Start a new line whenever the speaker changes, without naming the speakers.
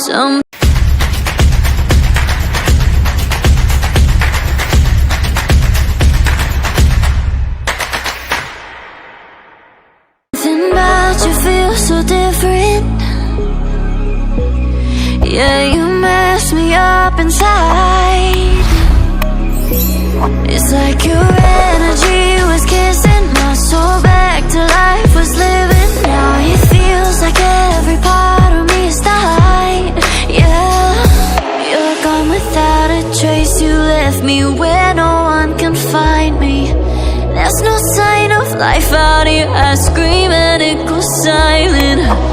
Something about you feels so different. Yeah, you mess me up inside. It's like your energy was kissing my soul back to life, was living. Now it feels like every part of me is died. Yeah, you're gone without a trace. You left me where no one can find me. There's no sign of life out here. I scream and it goes silent.